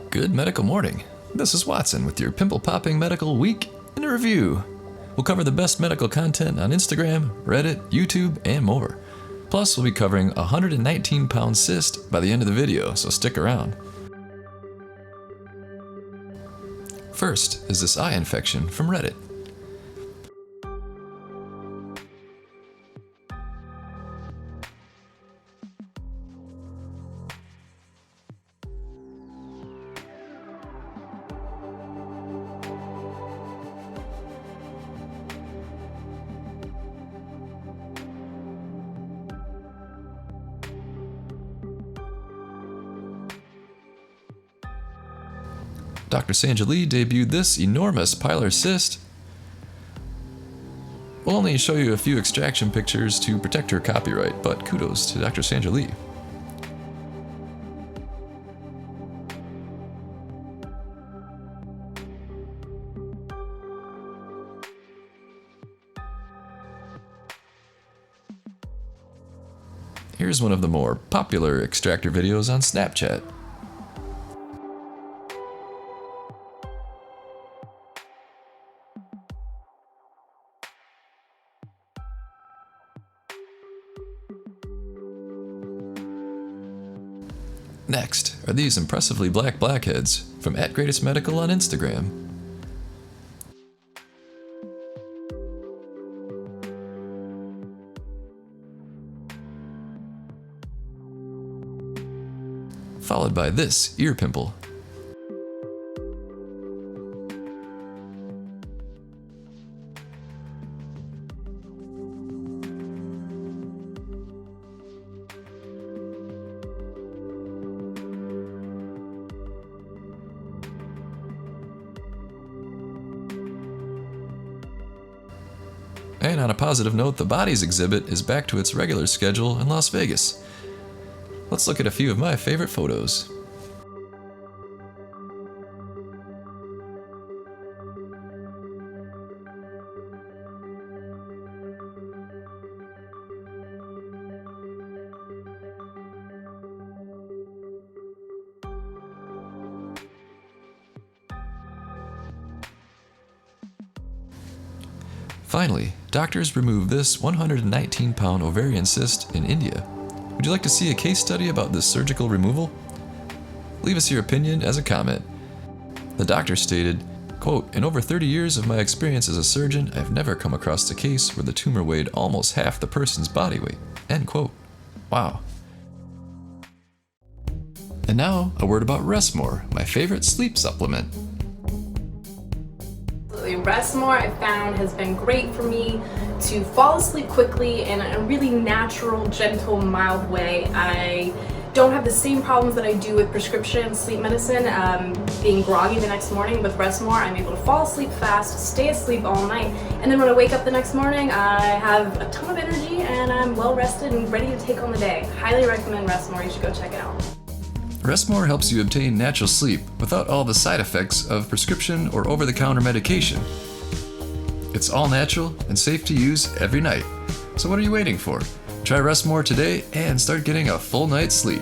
Good medical morning. This is Watson with your Pimple Popping Medical Week in a Review. We'll cover the best medical content on Instagram, Reddit, YouTube, and more. Plus, we'll be covering a 119-pound cyst by the end of the video, so stick around. First is this eye infection from Reddit. Dr. Sandra Lee debuted this enormous pilar cyst. We'll only show you a few extraction pictures to protect her copyright, but kudos to Dr. Sandra Lee. Here's one of the more popular extractor videos on Snapchat. Next are these impressively black blackheads from @GreatestMedical on Instagram. Followed by this ear pimple. And on a positive note, the bodies exhibit is back to its regular schedule in Las Vegas. Let's look at a few of my favorite photos. Finally, doctors removed this 119-pound ovarian cyst in India. Would you like to see a case study about this surgical removal? Leave us your opinion as a comment. The doctor stated, quote, "In over 30 years of my experience as a surgeon, I've never come across a case where the tumor weighed almost half the person's body weight." End quote. Wow. And now, a word about Rest More, my favorite sleep supplement. Rest More I found has been great for me to fall asleep quickly in a really natural, gentle, mild way. I don't have the same problems that I do with prescription sleep medicine, being groggy the next morning. With Rest More, I'm able to fall asleep fast, stay asleep all night, and then when I wake up the next morning, I have a ton of energy and I'm well rested and ready to take on the day. Highly recommend Rest More. You should go check it out. Rest More helps you obtain natural sleep without all the side effects of prescription or over-the-counter medication. It's all natural and safe to use every night. So what are you waiting for? Try Rest More today and start getting a full night's sleep.